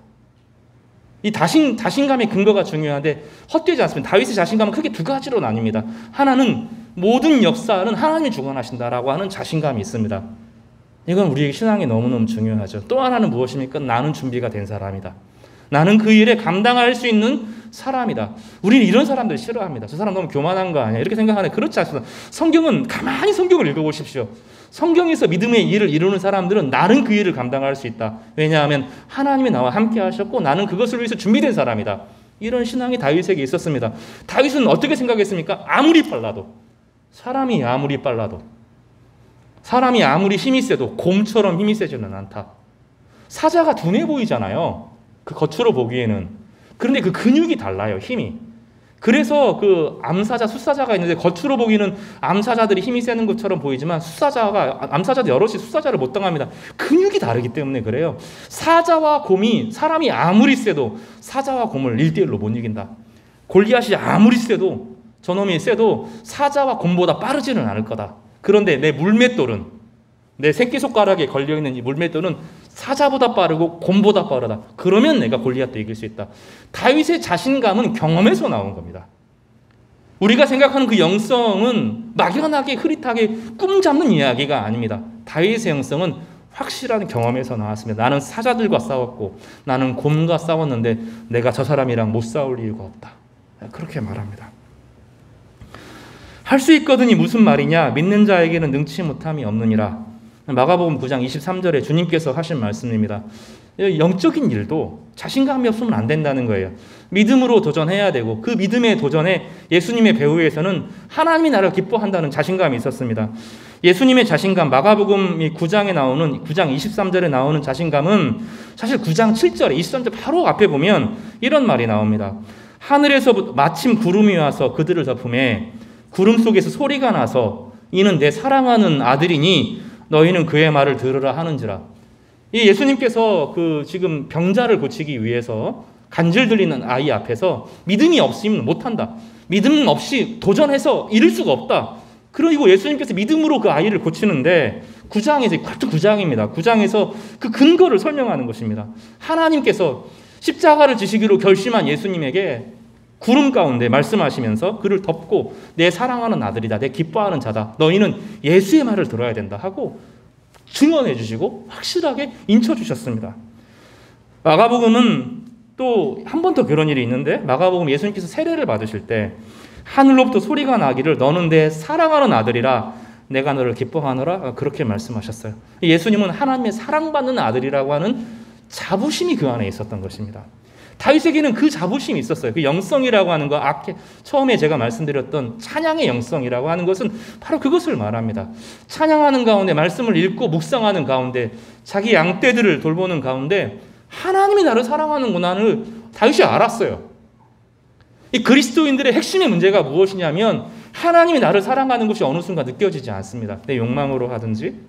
S2: 이 자신감의 근거가 중요한데 헛되지 않습니다. 다윗의 자신감은 크게 두 가지로 나뉩니다. 하나는 모든 역사는 하나님이 주관하신다라고 하는 자신감이 있습니다. 이건 우리에게 신앙이 너무너무 중요하죠. 또 하나는 무엇입니까? 나는 준비가 된 사람이다. 나는 그 일에 감당할 수 있는 사람이다. 우리는 이런 사람들 싫어합니다. 저 사람 너무 교만한 거 아니야? 이렇게 생각하는데 그렇지 않습니다. 성경은 가만히 성경을 읽어보십시오. 성경에서 믿음의 일을 이루는 사람들은 나는 그 일을 감당할 수 있다. 왜냐하면 하나님이 나와 함께 하셨고 나는 그것을 위해서 준비된 사람이다. 이런 신앙이 다윗에게 있었습니다. 다윗은 어떻게 생각했습니까? 사람이 아무리 빨라도 사람이 아무리 힘이 세도 곰처럼 힘이 세지는 않다. 사자가 둔해 보이잖아요. 그 겉으로 보기에는. 그런데 그 근육이 달라요. 힘이. 그래서 그 암사자, 숫사자가 있는데 겉으로 보기는 암사자들이 힘이 세는 것처럼 보이지만 암사자도 여럿이 숫사자를 못 당합니다. 근육이 다르기 때문에 그래요. 사자와 곰이 사람이 아무리 세도 사자와 곰을 1대1로 못 이긴다. 골리앗이 아무리 세도 저놈이 세도 사자와 곰보다 빠르지는 않을 거다. 그런데 내 물맷돌은 내 새끼손가락에 걸려있는 이 물맷돌은 사자보다 빠르고 곰보다 빠르다. 그러면 내가 골리앗도 이길 수 있다. 다윗의 자신감은 경험에서 나온 겁니다. 우리가 생각하는 그 영성은 막연하게 흐릿하게 꿈잡는 이야기가 아닙니다. 다윗의 영성은 확실한 경험에서 나왔습니다. 나는 사자들과 싸웠고 나는 곰과 싸웠는데 내가 저 사람이랑 못 싸울 이유가 없다. 그렇게 말합니다. 할 수 있거든이 무슨 말이냐? 믿는 자에게는 능치 못함이 없느니라. 마가복음 9장 23절에 주님께서 하신 말씀입니다. 영적인 일도 자신감이 없으면 안 된다는 거예요. 믿음으로 도전해야 되고 그 믿음의 도전에 예수님의 배후에서는 하나님이 나를 기뻐한다는 자신감이 있었습니다. 예수님의 자신감, 마가복음 9장에 나오는 9장 23절에 나오는 자신감은 사실 9장 7절에 23절 바로 앞에 보면 이런 말이 나옵니다. 하늘에서부터 마침 구름이 와서 그들을 덮음에 구름 속에서 소리가 나서 이는 내 사랑하는 아들이니 너희는 그의 말을 들으라 하는지라. 이 예수님께서 그 지금 병자를 고치기 위해서 간질 들리는 아이 앞에서 믿음이 없으면 못한다. 믿음 없이 도전해서 이룰 수가 없다. 그리고 예수님께서 믿음으로 그 아이를 고치는데 9장에서 같은 9장입니다. 9장에서 그 근거를 설명하는 것입니다. 하나님께서 십자가를 지시기로 결심한 예수님에게 구름 가운데 말씀하시면서 그를 덮고 내 사랑하는 아들이다. 내 기뻐하는 자다. 너희는 예수의 말을 들어야 된다 하고 증언해 주시고 확실하게 인쳐 주셨습니다. 마가복음은 또 한 번 더 그런 일이 있는데 마가복음 예수님께서 세례를 받으실 때 하늘로부터 소리가 나기를 너는 내 사랑하는 아들이라 내가 너를 기뻐하노라 그렇게 말씀하셨어요. 예수님은 하나님의 사랑받는 아들이라고 하는 자부심이 그 안에 있었던 것입니다. 다윗에게는 그 자부심이 있었어요. 그 영성이라고 하는 거, 처음에 제가 말씀드렸던 찬양의 영성이라고 하는 것은 바로 그것을 말합니다. 찬양하는 가운데, 말씀을 읽고 묵상하는 가운데, 자기 양떼들을 돌보는 가운데 하나님이 나를 사랑하는구나를 다윗이 알았어요. 이 그리스도인들의 핵심의 문제가 무엇이냐면 하나님이 나를 사랑하는 것이 어느 순간 느껴지지 않습니다. 내 욕망으로 하든지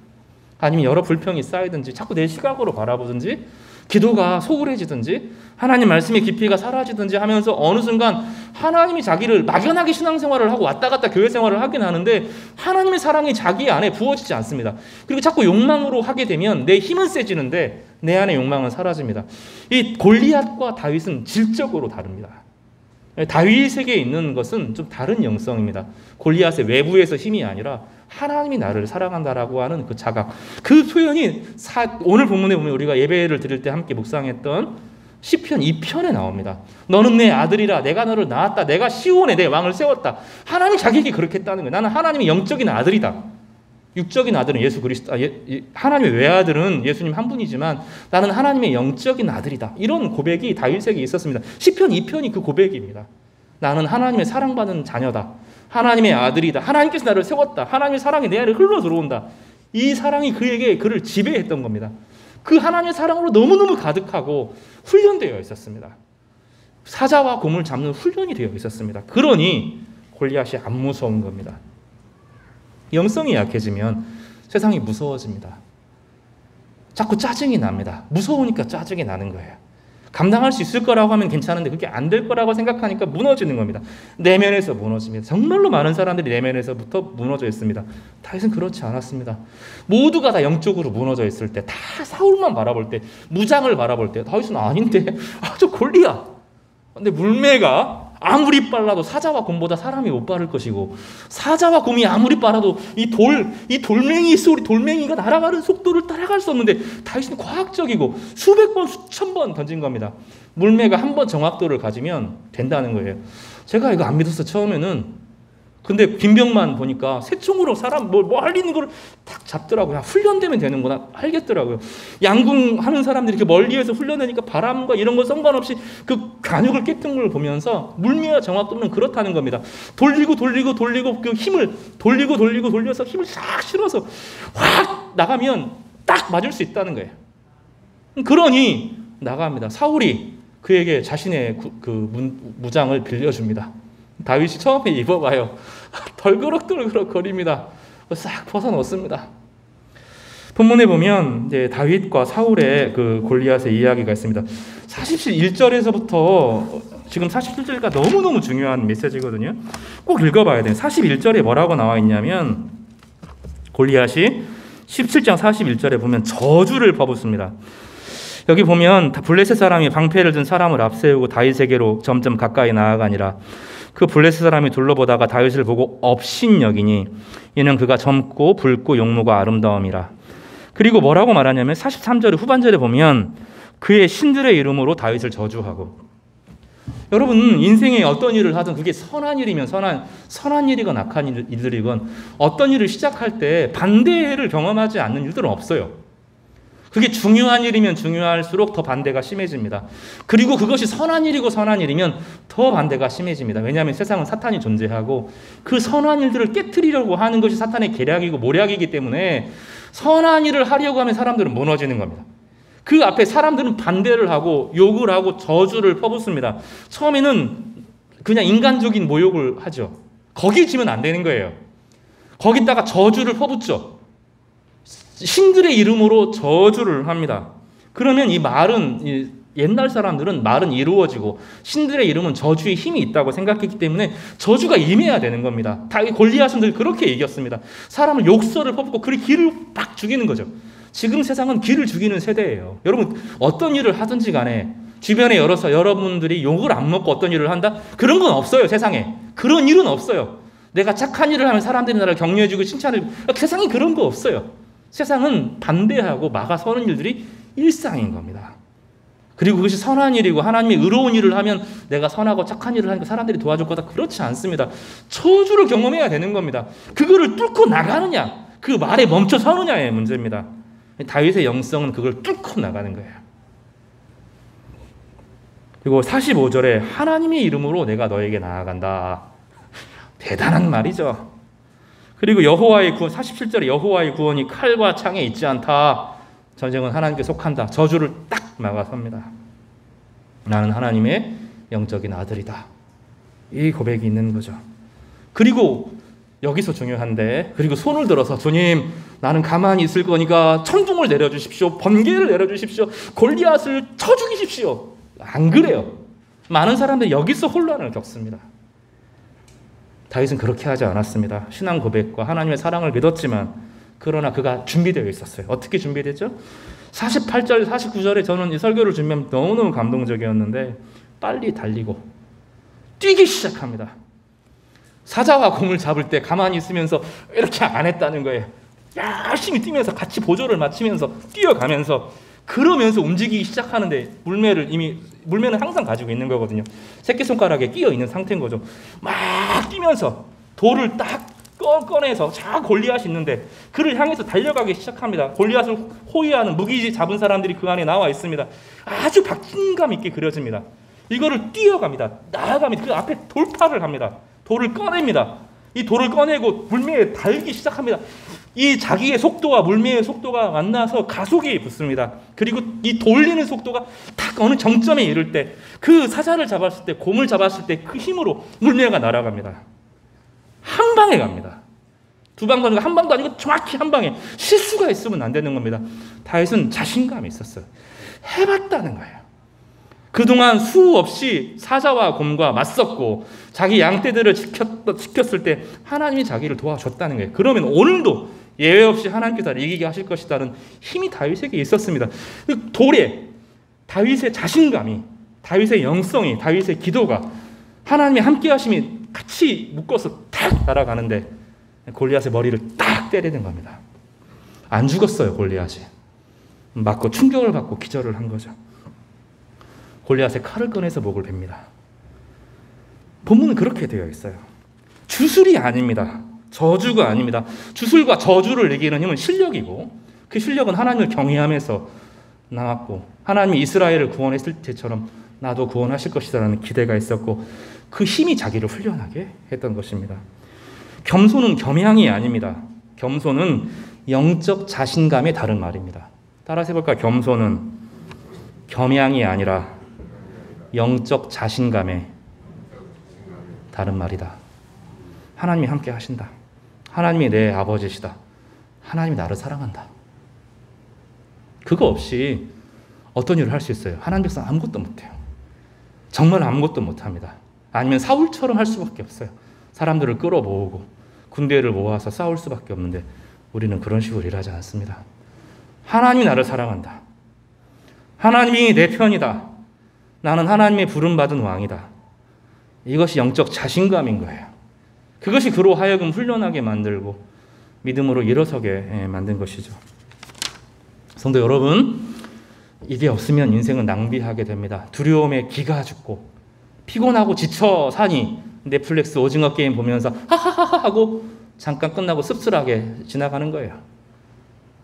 S2: 아니면 여러 불평이 쌓이든지 자꾸 내 시각으로 바라보든지 기도가 소홀해지든지 하나님 말씀의 깊이가 사라지든지 하면서 어느 순간 하나님이 자기를 막연하게 신앙생활을 하고 왔다 갔다 교회 생활을 하긴 하는데 하나님의 사랑이 자기 안에 부어지지 않습니다. 그리고 자꾸 욕망으로 하게 되면 내 힘은 세지는데 내 안의 욕망은 사라집니다. 이 골리앗과 다윗은 질적으로 다릅니다. 다윗에게 있는 것은 좀 다른 영성입니다. 골리앗의 외부에서 힘이 아니라 하나님이 나를 사랑한다라고 하는 그 자각, 그 표현이 오늘 본문에 보면 우리가 예배를 드릴 때 함께 묵상했던 시편 2편에 나옵니다. 너는 내 아들이라, 내가 너를 낳았다, 내가 시온에 내 왕을 세웠다. 하나님이 자기에게 그렇게 했다는 거예요. 나는 하나님의 영적인 아들이다. 육적인 아들은 예수 그리스도, 하나님의 외아들은 예수님 한 분이지만 나는 하나님의 영적인 아들이다. 이런 고백이 다윗에게 있었습니다. 시편 2편이 그 고백입니다. 나는 하나님의 사랑받는 자녀다. 하나님의 아들이다. 하나님께서 나를 세웠다. 하나님의 사랑이 내 안에 흘러 들어온다. 이 사랑이 그를 지배했던 겁니다. 그 하나님의 사랑으로 너무너무 가득하고 훈련되어 있었습니다. 사자와 곰을 잡는 훈련이 되어 있었습니다. 그러니 골리앗이 안 무서운 겁니다. 영성이 약해지면 세상이 무서워집니다. 자꾸 짜증이 납니다. 무서우니까 짜증이 나는 거예요. 감당할 수 있을 거라고 하면 괜찮은데 그게 안 될 거라고 생각하니까 무너지는 겁니다. 내면에서 무너집니다. 정말로 많은 사람들이 내면에서부터 무너져 있습니다. 다윗은 그렇지 않았습니다. 모두가 다 영적으로 무너져 있을 때, 다 사울만 바라볼 때, 무장을 바라볼 때 다윗은 아닌데 저 골리앗. 근데 물매가 아무리 빨라도 사자와 곰보다 사람이 못 빠를 것이고 사자와 곰이 아무리 빨라도 이 돌멩이 소리, 돌멩이가 날아가는 속도를 따라갈 수 없는데 다윗은 과학적이고 수백 번, 수천 번 던진 겁니다. 물매가 한 번 정확도를 가지면 된다는 거예요. 제가 이거 안 믿었어 처음에는. 근데 김병만 보니까 새총으로 사람 뭐 할리는 걸 딱 잡더라고요. 훈련되면 되는구나 알겠더라고요. 양궁 하는 사람들이 이렇게 멀리에서 훈련하니까 바람과 이런 거 상관없이 그 간육을 깨뜨는 걸 보면서 물매와 정확도는 그렇다는 겁니다. 돌리고 그 힘을 돌려서 힘을 싹 실어서 확 나가면 딱 맞을 수 있다는 거예요. 그러니 나갑니다. 사울이 그에게 자신의 무장을 빌려줍니다. 다윗이 처음에 입어봐요. 덜그럭 거립니다. 싹 벗어놓습니다. 본문에 보면 이제 다윗과 사울의 그 골리앗의 이야기가 있습니다. 41절에서부터 지금 47절까지 너무너무 중요한 메시지거든요. 꼭 읽어봐야 돼요. 41절에 뭐라고 나와 있냐면 골리앗이 17장 41절에 보면 저주를 퍼붓습니다. 여기 보면 블레셋 사람이 방패를 든 사람을 앞세우고 다윗에게로 점점 가까이 나아가니라. 그 블레셋 사람이 둘러보다가 다윗을 보고 업신여기니 이는 그가 젊고 붉고 용모가 아름다움이라. 그리고 뭐라고 말하냐면 43절 후반절에 보면 그의 신들의 이름으로 다윗을 저주하고. 여러분 인생에 어떤 일을 하든 그게 선한 일이면 선한 일이건 악한 일들이건 어떤 일을 시작할 때 반대를 경험하지 않는 일들은 없어요. 그게 중요한 일이면 중요할수록 더 반대가 심해집니다. 그리고 그것이 선한 일이면 더 반대가 심해집니다. 왜냐하면 세상은 사탄이 존재하고 그 선한 일들을 깨트리려고 하는 것이 사탄의 계략이고 모략이기 때문에 선한 일을 하려고 하면 사람들은 무너지는 겁니다. 그 앞에 사람들은 반대를 하고 욕을 하고 저주를 퍼붓습니다. 처음에는 그냥 인간적인 모욕을 하죠. 거기 지면 안 되는 거예요. 거기다가 저주를 퍼붓죠. 신들의 이름으로 저주를 합니다. 그러면 이 말은 옛날 사람들은 말은 이루어지고 신들의 이름은 저주의 힘이 있다고 생각했기 때문에 저주가 임해야 되는 겁니다. 골리앗은 늘 그렇게 이겼습니다. 사람을 욕설을 퍼붓고 그리 기를 막 죽이는 거죠. 지금 세상은 기를 죽이는 세대예요. 여러분 어떤 일을 하든지 간에 주변에 여러분들이 욕을 안 먹고 어떤 일을 한다? 그런 건 없어요. 세상에. 그런 일은 없어요. 내가 착한 일을 하면 사람들이 나를 격려해주고 칭찬해주고 세상에 그런 거 없어요. 세상은 반대하고 막아서는 일들이 일상인 겁니다. 그리고 그것이 선한 일이고 하나님의 의로운 일을 하면 내가 선하고 착한 일을 하니까 사람들이 도와줄 거다. 그렇지 않습니다. 저주를 경험해야 되는 겁니다. 그거를 뚫고 나가느냐 그 말에 멈춰 서느냐의 문제입니다. 다윗의 영성은 그걸 뚫고 나가는 거예요. 그리고 45절에 하나님의 이름으로 내가 너에게 나아간다. 대단한 말이죠. 그리고 여호와의 구원, 47절에 여호와의 구원이 칼과 창에 있지 않다. 전쟁은 하나님께 속한다. 저주를 딱 막아섭니다. 나는 하나님의 영적인 아들이다. 이 고백이 있는 거죠. 그리고 여기서 중요한데, 그리고 손을 들어서 주님, 나는 가만히 있을 거니까 천둥을 내려주십시오. 번개를 내려주십시오. 골리앗을 쳐 죽이십시오. 안 그래요. 많은 사람들이 여기서 혼란을 겪습니다. 다윗은 그렇게 하지 않았습니다. 신앙 고백과 하나님의 사랑을 믿었지만, 그러나 그가 준비되어 있었어요. 어떻게 준비됐죠? 48절, 49절에 저는 이 설교를 준비하면 너무너무 감동적이었는데, 빨리 달리고 뛰기 시작합니다. 사자와 곰을 잡을 때 가만히 있으면서 이렇게 안 했다는 거예요. 열심히 뛰면서 같이 보조를 맞추면서 뛰어가면서, 그러면서 움직이기 시작하는데, 물매는 항상 가지고 있는 거거든요. 새끼손가락에 끼어 있는 상태인 거죠. 막 뛰면서 돌을 딱 꺼내서 자 골리앗이 있는데 그를 향해서 달려가기 시작합니다. 골리앗을 호위하는 무기 잡은 사람들이 그 안에 나와 있습니다. 아주 박진감 있게 그려집니다. 이거를 뛰어갑니다. 나아갑니다. 그 앞에 돌파를 합니다. 돌을 꺼냅니다. 이 돌을 꺼내고 물매에 달기 시작합니다. 이 자기의 속도와 물매의 속도가 만나서 가속이 붙습니다. 그리고 이 돌리는 속도가 딱 어느 정점에 이를 때, 그 사자를 잡았을 때, 곰을 잡았을 때 그 힘으로 물매가 날아갑니다. 한 방에 갑니다. 두 방도 아니고 한 방도 아니고 정확히 한 방에. 실수가 있으면 안 되는 겁니다. 다윗은 자신감이 있었어요. 해봤다는 거예요. 그동안 수없이 사자와 곰과 맞섰고 자기 양떼들을 지켰을 때 하나님이 자기를 도와줬다는 거예요. 그러면 오늘도 예외 없이 하나님께서 이기게 하실 것이라는 힘이 다윗에게 있었습니다. 그 돌에 다윗의 자신감이, 다윗의 영성이, 다윗의 기도가, 하나님의 함께 하심이 같이 묶어서 탁 날아가는데 골리앗의 머리를 딱 때리는 겁니다. 안 죽었어요. 골리앗이 맞고 충격을 받고 기절을 한 거죠. 골리앗의 칼을 꺼내서 목을 베니다. 본문은 그렇게 되어 있어요. 주술이 아닙니다. 저주가 아닙니다. 주술과 저주를 이기는 힘은 실력이고, 그 실력은 하나님을 경외하면서 나왔고, 하나님이 이스라엘을 구원했을 때처럼 나도 구원하실 것이라는 기대가 있었고, 그 힘이 자기를 훈련하게 했던 것입니다. 겸손은 겸양이 아닙니다. 겸손은 영적 자신감의 다른 말입니다. 따라서 해볼까요? 겸손은 겸양이 아니라 영적 자신감의 다른 말이다. 하나님이 함께 하신다. 하나님이 내 아버지시다. 하나님이 나를 사랑한다. 그거 없이 어떤 일을 할 수 있어요? 하나님 백성 아무것도 못해요. 정말 아무것도 못합니다. 아니면 사울처럼 할 수밖에 없어요. 사람들을 끌어모으고 군대를 모아서 싸울 수밖에 없는데 우리는 그런 식으로 일하지 않습니다. 하나님이 나를 사랑한다. 하나님이 내 편이다. 나는 하나님의 부름받은 왕이다. 이것이 영적 자신감인 거예요. 그것이 그로 하여금 훈련하게 만들고 믿음으로 일어서게 만든 것이죠. 성도 여러분, 이게 없으면 인생은 낭비하게 됩니다. 두려움에 기가 죽고 피곤하고 지쳐 사니 넷플릭스 오징어 게임 보면서 하하하하 하고 잠깐 끝나고 씁쓸하게 지나가는 거예요.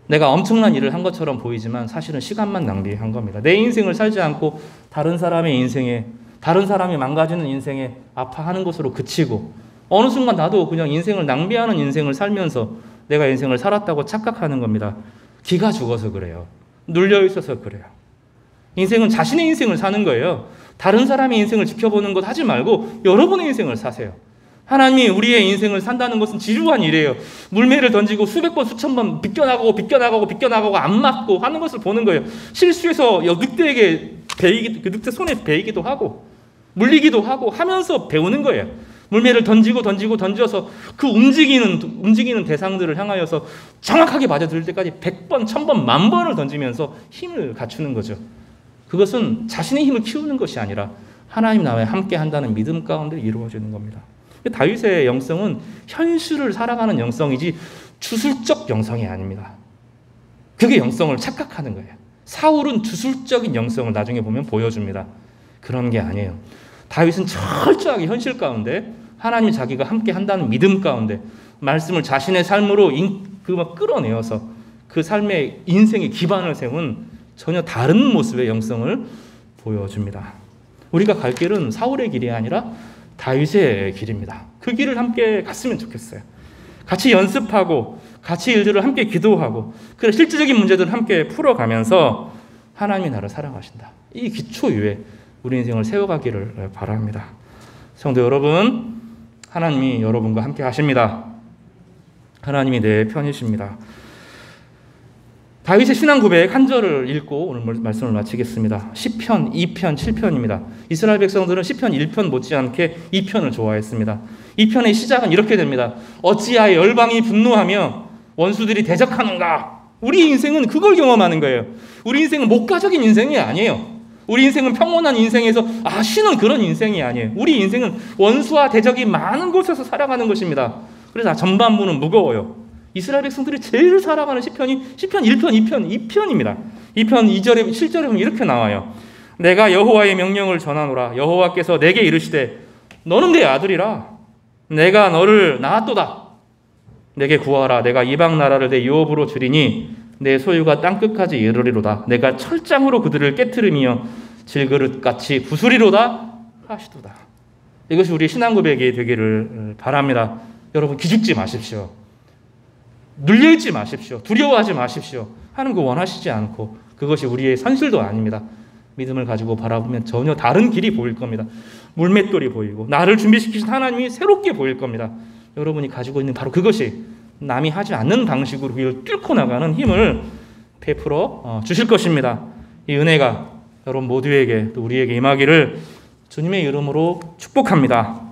S2: 내가 엄청난 일을 한 것처럼 보이지만 사실은 시간만 낭비한 겁니다. 내 인생을 살지 않고 다른 사람의 인생에, 다른 사람이 망가지는 인생에 아파하는 것으로 그치고, 어느 순간 나도 그냥 인생을 낭비하는 인생을 살면서 내가 인생을 살았다고 착각하는 겁니다. 기가 죽어서 그래요. 눌려 있어서 그래요. 인생은 자신의 인생을 사는 거예요. 다른 사람의 인생을 지켜보는 것 하지 말고 여러분의 인생을 사세요. 하나님이 우리의 인생을 산다는 것은 지루한 일이에요. 물매를 던지고 수백 번 수천 번 비껴나가고 안 맞고 하는 것을 보는 거예요. 실수해서 늑대에게 그 늑대 손에 베이기도 하고 물리기도 하고 하면서 배우는 거예요. 물매를 던져서 그 움직이는 대상들을 향하여서 정확하게 맞아들일 때까지 100번, 1000번, 10,000번을 던지면서 힘을 갖추는 거죠. 그것은 자신의 힘을 키우는 것이 아니라 하나님 나와 함께 한다는 믿음 가운데 이루어지는 겁니다. 다윗의 영성은 현실을 살아가는 영성이지 주술적 영성이 아닙니다. 그게 영성을 착각하는 거예요. 사울은 주술적인 영성을 나중에 보면 보여줍니다. 그런 게 아니에요. 다윗은 철저하게 현실 가운데 하나님이 자기가 함께 한다는 믿음 가운데 말씀을 자신의 삶으로 끌어내어서 그 삶의 인생의 기반을 세운 전혀 다른 모습의 영성을 보여줍니다. 우리가 갈 길은 사울의 길이 아니라 다윗의 길입니다. 그 길을 함께 갔으면 좋겠어요. 같이 연습하고 같이 일들을 함께 기도하고 그런 실질적인 문제들을 함께 풀어가면서 하나님이 나를 사랑하신다. 이 기초 위에 우리 인생을 세워가기를 바랍니다. 성도 여러분, 하나님이 여러분과 함께 하십니다. 하나님이 내 편이십니다. 다윗의 신앙 고백 한 절을 읽고 오늘 말씀을 마치겠습니다. 시편 2편, 7편입니다. 이스라엘 백성들은 시편 1편 못지않게 2편을 좋아했습니다. 2편의 시작은 이렇게 됩니다. 어찌하여 열방이 분노하며 원수들이 대적하는가? 우리 인생은 그걸 경험하는 거예요. 우리 인생은 목가적인 인생이 아니에요. 우리 인생은 평온한 인생에서 쉬는 그런 인생이 아니에요. 우리 인생은 원수와 대적이 많은 곳에서 살아가는 것입니다. 그래서 전반부는 무거워요. 이스라엘 백성들이 제일 사랑하는 시편이 시편 1편, 2편입니다. 2편 2절에 7절에 보면 이렇게 나와요. 내가 여호와의 명령을 전하노라. 여호와께서 내게 이르시되 너는 내 아들이라. 내가 너를 낳았도다. 내게 구하라. 내가 이방 나라를 내 유업으로 주리니 내 소유가 땅끝까지 이르리로다. 내가 철장으로 그들을 깨트리며 질그릇같이 부수리로다 하시도다. 이것이 우리 신앙 고백이 되기를 바랍니다. 여러분 기죽지 마십시오. 눌려있지 마십시오. 두려워하지 마십시오. 하는 거 원하시지 않고 그것이 우리의 선실도 아닙니다. 믿음을 가지고 바라보면 전혀 다른 길이 보일 겁니다. 물맷돌이 보이고 나를 준비시키신 하나님이 새롭게 보일 겁니다. 여러분이 가지고 있는 바로 그것이 남이 하지 않는 방식으로 그걸 뚫고 나가는 힘을 베풀어 주실 것입니다. 이 은혜가 여러분 모두에게 또 우리에게 임하기를 주님의 이름으로 축복합니다.